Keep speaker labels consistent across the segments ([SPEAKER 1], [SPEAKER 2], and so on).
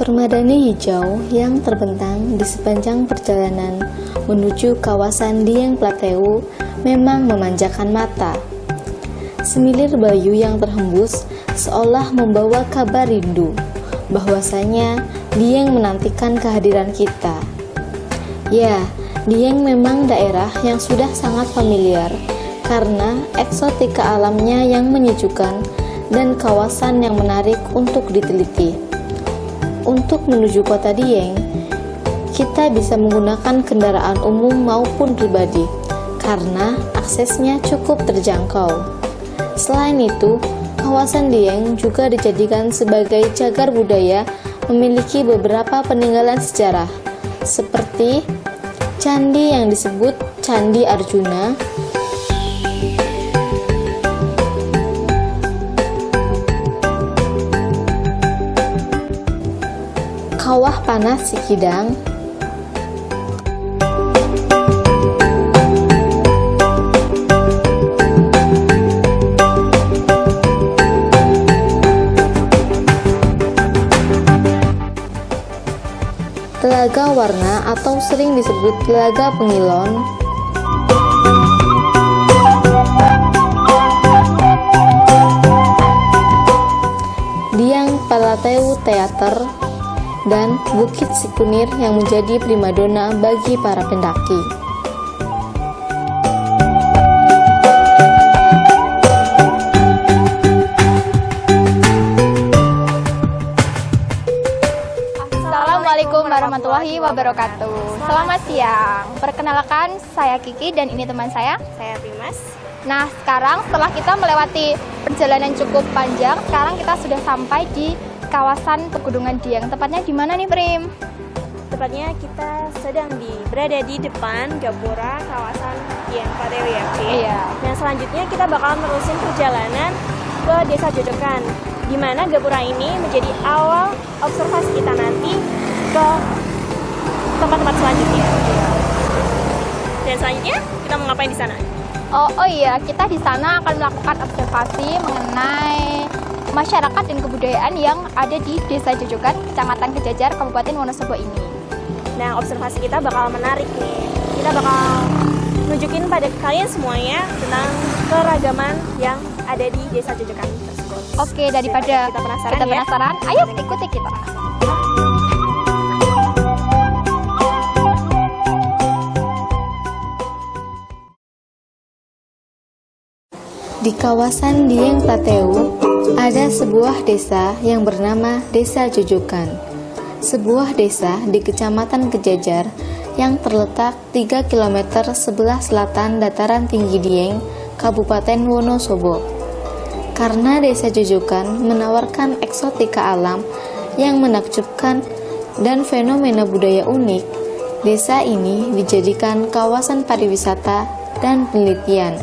[SPEAKER 1] Permadani hijau yang terbentang di sepanjang perjalanan menuju kawasan Dieng Plateau memang memanjakan mata. Semilir bayu yang terhembus seolah membawa kabar rindu bahwasanya Dieng menantikan kehadiran kita. Ya, Dieng memang daerah yang sudah sangat familiar karena eksotika alamnya yang menyejukkan dan kawasan yang menarik untuk diteliti. Untuk menuju kota Dieng, kita bisa menggunakan kendaraan umum maupun pribadi karena aksesnya cukup terjangkau. Selain itu, kawasan Dieng juga dijadikan sebagai cagar budaya, memiliki beberapa peninggalan sejarah seperti candi yang disebut Candi Arjuna, Kawah Panas Sikidang, Telaga Warna atau sering disebut Telaga Pengilon, Dieng Plateau Theater, dan Bukit Sikunir yang menjadi primadona bagi para pendaki.
[SPEAKER 2] Assalamualaikum warahmatullahi wabarakatuh. Selamat siang. Perkenalkan, saya Kiki dan ini teman saya
[SPEAKER 3] Primas.
[SPEAKER 2] Nah, sekarang setelah kita melewati perjalanan cukup panjang, sekarang kita sudah sampai di kawasan Pegunungan Dieng. Tepatnya di mana nih, Prim?
[SPEAKER 3] Tepatnya kita sedang berada di depan Gapura kawasan Dieng Plateau ya, Ki?
[SPEAKER 2] Iya.
[SPEAKER 3] Nah, selanjutnya kita bakal menerusin perjalanan ke Desa Jojokan, di mana Gapura ini menjadi awal observasi kita nanti ke tempat-tempat selanjutnya. Iya. Dan selanjutnya kita mau ngapain di sana?
[SPEAKER 2] Oh iya, kita di sana akan melakukan observasi mengenai masyarakat dan kebudayaan yang ada di Desa Jojokan, Kecamatan Kejajar, Kabupaten Wonosobo ini.
[SPEAKER 3] Nah, observasi kita bakal menarik nih. Kita bakal nunjukin pada kalian semuanya tentang keragaman yang ada di Desa Jojokan tersebut.
[SPEAKER 2] Oke, daripada
[SPEAKER 3] kita penasaran,
[SPEAKER 2] ayo ikuti kita.
[SPEAKER 1] Di kawasan Dieng Plateau ada sebuah desa yang bernama Desa Jojokan. Sebuah desa di Kecamatan Kejajar yang terletak 3 km sebelah selatan dataran tinggi Dieng, Kabupaten Wonosobo. Karena Desa Jojokan menawarkan eksotika alam yang menakjubkan dan fenomena budaya unik, desa ini dijadikan kawasan pariwisata dan penelitian.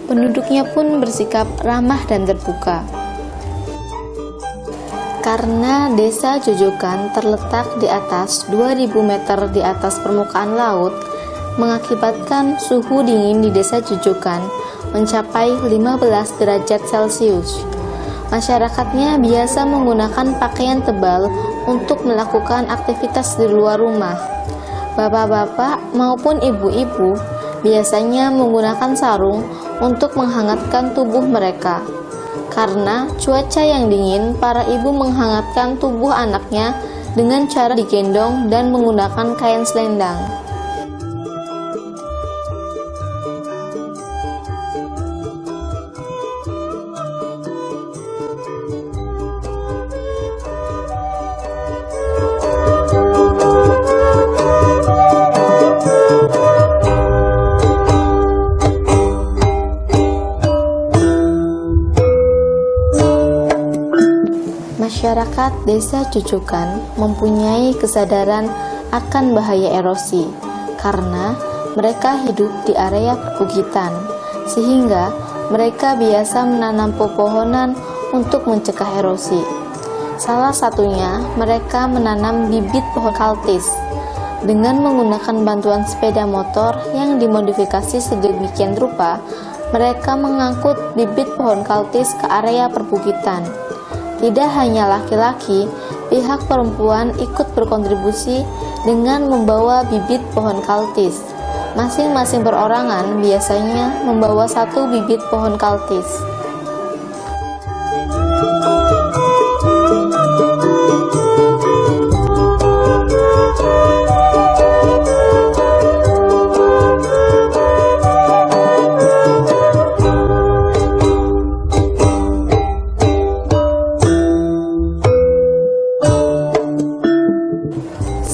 [SPEAKER 1] Penduduknya pun bersikap ramah dan terbuka. Karena Desa Jojokan terletak di atas 2000 meter di atas permukaan laut, mengakibatkan suhu dingin di Desa Jojokan mencapai 15 derajat Celcius. Masyarakatnya biasa menggunakan pakaian tebal untuk melakukan aktivitas di luar rumah. Bapak-bapak maupun ibu-ibu biasanya menggunakan sarung untuk menghangatkan tubuh mereka. Karena cuaca yang dingin, para ibu menghangatkan tubuh anaknya dengan cara digendong dan menggunakan kain selendang. Masyarakat Desa Jojokan mempunyai kesadaran akan bahaya erosi karena mereka hidup di area perbukitan, sehingga mereka biasa menanam pepohonan untuk mencegah erosi. Salah satunya, mereka menanam bibit pohon kaltis dengan menggunakan bantuan sepeda motor yang dimodifikasi sedemikian rupa. Mereka mengangkut bibit pohon kaltis ke area perbukitan. Tidak hanya laki-laki, pihak perempuan ikut berkontribusi dengan membawa bibit pohon kaltis. Masing-masing perorangan biasanya membawa 1 bibit pohon kaltis.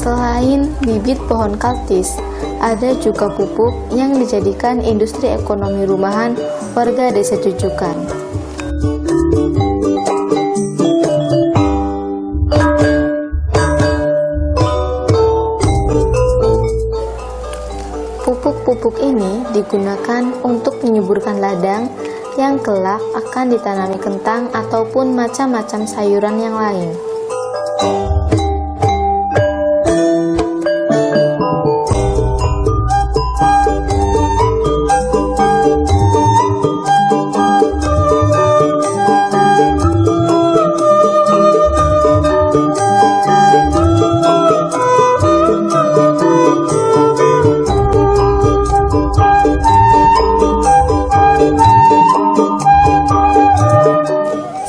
[SPEAKER 1] Selain bibit pohon kaltis, ada juga pupuk yang dijadikan industri ekonomi rumahan warga Desa Jujukan. Pupuk-pupuk ini digunakan untuk menyuburkan ladang yang kelak akan ditanami kentang ataupun macam-macam sayuran yang lain.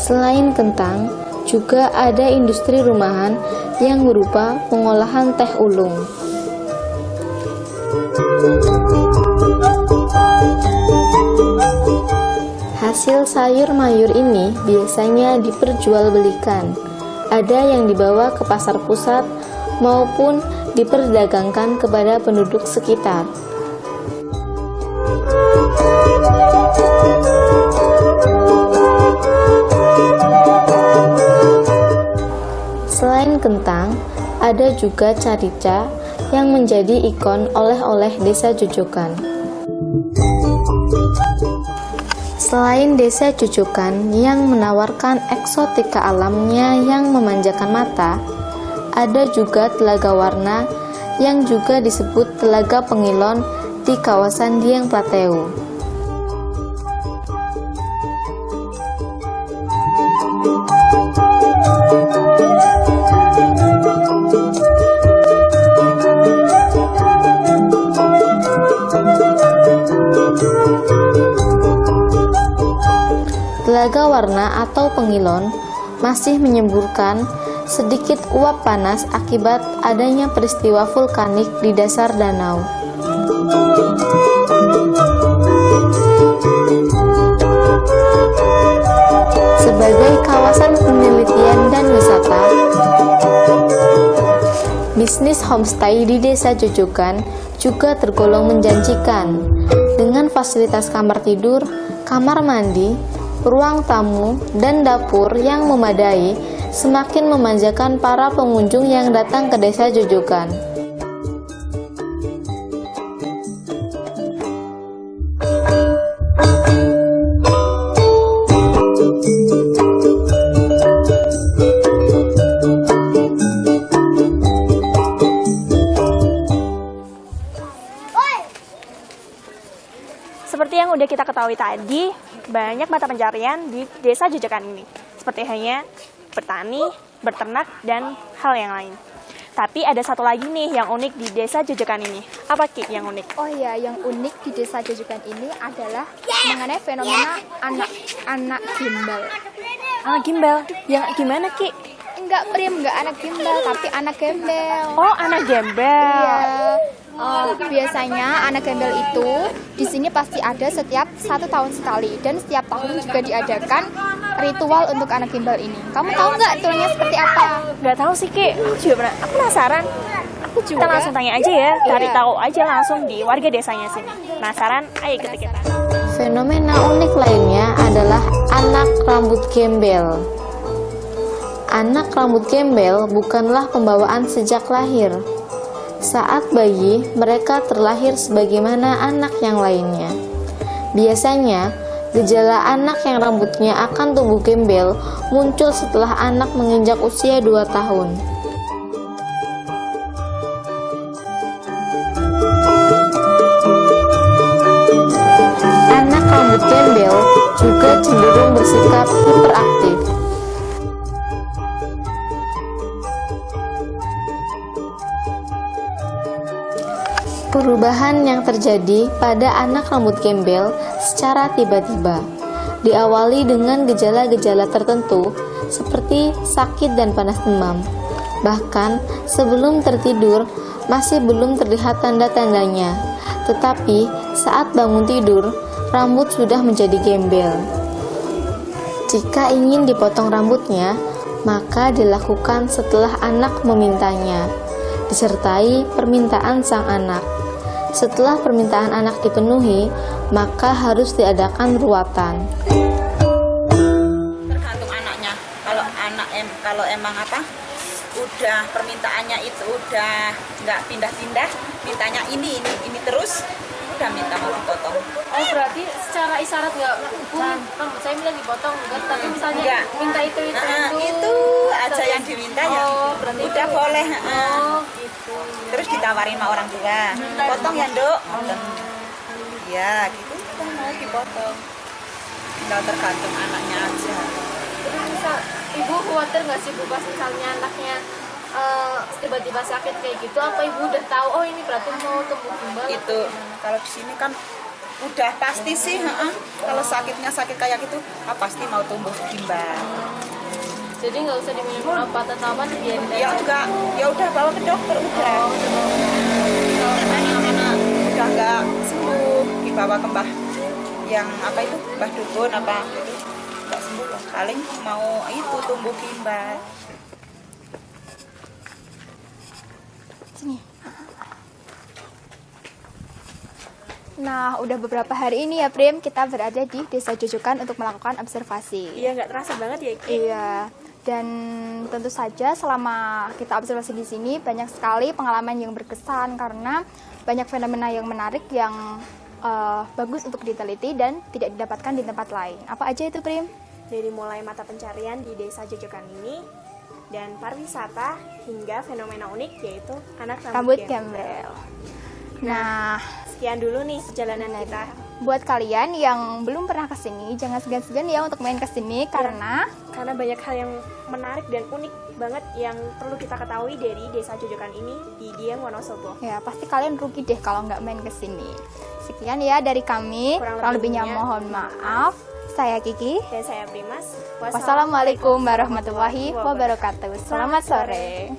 [SPEAKER 1] Selain kentang, juga ada industri rumahan yang berupa pengolahan teh ulung. Hasil sayur mayur ini biasanya diperjualbelikan. Ada yang dibawa ke pasar pusat maupun diperdagangkan kepada penduduk sekitar. Selain kentang, ada juga carica yang menjadi ikon oleh-oleh Desa Jujukan. Selain Desa Jujukan yang menawarkan eksotika alamnya yang memanjakan mata, ada juga Telaga Warna yang juga disebut Telaga Pengilon di kawasan Dieng Plateu. Telaga Warna atau Pengilon masih menyemburkan sedikit uap panas akibat adanya peristiwa vulkanik di dasar danau. Sebagai kawasan penelitian dan wisata, bisnis homestay di Desa Jujukan juga tergolong menjanjikan dengan fasilitas kamar tidur, kamar mandi, ruang tamu, dan dapur yang memadai semakin memanjakan para pengunjung yang datang ke Desa Jujukan.
[SPEAKER 3] Seperti yang udah kita ketahui tadi, banyak mata pencarian di Desa Jujukan ini, seperti halnya bertani, berternak, dan hal yang lain. Tapi ada satu lagi nih yang unik di Desa Jujukan ini. Apa Ki yang unik?
[SPEAKER 2] Oh iya, yang unik di Desa Jujukan ini adalah mengenai fenomena anak gimbal.
[SPEAKER 3] Anak gimbal? Yang gimana Ki?
[SPEAKER 2] Enggak Prim, enggak anak gimbal, tapi anak gembel.
[SPEAKER 3] Oh, anak gembel.
[SPEAKER 2] Iya. Biasanya anak gembel itu di sini pasti ada setiap 1 tahun sekali, dan setiap tahun juga diadakan ritual untuk anak gembel ini. Kamu tahu nggak ritualnya seperti apa?
[SPEAKER 3] Nggak tahu sih Ki. Aku penasaran. Kita langsung tanya aja ya, cari tahu aja langsung di warga desanya sini. Penasaran? Ayo ikut kita.
[SPEAKER 1] Fenomena unik lainnya adalah anak rambut gembel. Anak rambut gembel bukanlah pembawaan sejak lahir. Saat bayi, mereka terlahir sebagaimana anak yang lainnya. Biasanya, gejala anak yang rambutnya akan tumbuh gembel muncul setelah anak menginjak usia 2 tahun. Anak rambut gembel juga cenderung bersikap hiperaktif. Perubahan yang terjadi pada anak rambut gembel secara tiba-tiba diawali dengan gejala-gejala tertentu seperti sakit dan panas demam. Bahkan sebelum tertidur masih belum terlihat tanda-tandanya, tetapi saat bangun tidur rambut sudah menjadi gembel. Jika ingin dipotong rambutnya, maka dilakukan setelah anak memintanya, disertai permintaan sang anak. Setelah permintaan anak dipenuhi, maka harus diadakan ruatan.
[SPEAKER 4] Tergantung anaknya. Kalau emang udah permintaannya itu udah nggak pindah-pindah, mintanya ini terus, udah minta mau dipotong.
[SPEAKER 3] Oh, berarti secara isyarat nggak, rambut saya minta dipotong, enggak, tapi misalnya
[SPEAKER 4] Enggak.
[SPEAKER 3] minta itu
[SPEAKER 4] Itu aja yang diminta ya.
[SPEAKER 3] berarti
[SPEAKER 4] Udah
[SPEAKER 3] itu.
[SPEAKER 4] boleh.
[SPEAKER 3] Gitu.
[SPEAKER 4] Terus ditawarin sama orang tua, potong ya Nduk. Ya gitu, udah mau dipotong. Tinggal tergantung anaknya aja.
[SPEAKER 3] Terus misal ibu khawatir nggak sih Bu pas misalnya anaknya tiba-tiba sakit kayak gitu, apa ibu udah tahu oh ini berarti mau tumbuh gimbal?
[SPEAKER 4] Itu kalau di sini kan udah pasti sih, kalau sakitnya sakit kayak gitu, pasti mau tumbuh gimbal.
[SPEAKER 3] Jadi nggak usah diminum obat atau apa, biarin
[SPEAKER 4] Ya
[SPEAKER 3] aja.
[SPEAKER 4] enggak, ya udah bawa ke dokter udah. Karena udah enggak sembuh, dibawa ke mbah yang itu, mbah dukun itu enggak sembuh, paling mau itu tumbuh gimbal.
[SPEAKER 2] Nah, udah beberapa hari ini ya Prim, kita berada di Desa Jojokan untuk melakukan observasi.
[SPEAKER 3] Iya, nggak terasa banget ya Ki.
[SPEAKER 2] Iya, dan tentu saja selama kita observasi di sini banyak sekali pengalaman yang berkesan karena banyak fenomena yang menarik yang bagus untuk diteliti dan tidak didapatkan di tempat lain. Apa aja itu Prim?
[SPEAKER 3] Dari mulai mata pencarian di Desa Jojokan ini dan pariwisata hingga fenomena unik yaitu anak
[SPEAKER 2] Rambut
[SPEAKER 3] rambut
[SPEAKER 2] gembel. Nah,
[SPEAKER 3] Sekian dulu nih perjalanan kita.
[SPEAKER 2] buat kalian yang belum pernah kesini, jangan segan-segan ya untuk main kesini karena
[SPEAKER 3] Karena banyak hal yang menarik dan unik banget yang perlu kita ketahui dari Desa Jojokan ini di Dieng Wonosobo.
[SPEAKER 2] ya pasti kalian rugi deh kalau nggak main kesini. Sekian ya dari kami, kurang lebihnya mohon maaf. Saya Kiki.
[SPEAKER 3] Dan saya Primas.
[SPEAKER 2] Wassalamualaikum warahmatullahi wabarakatuh. Selamat sore.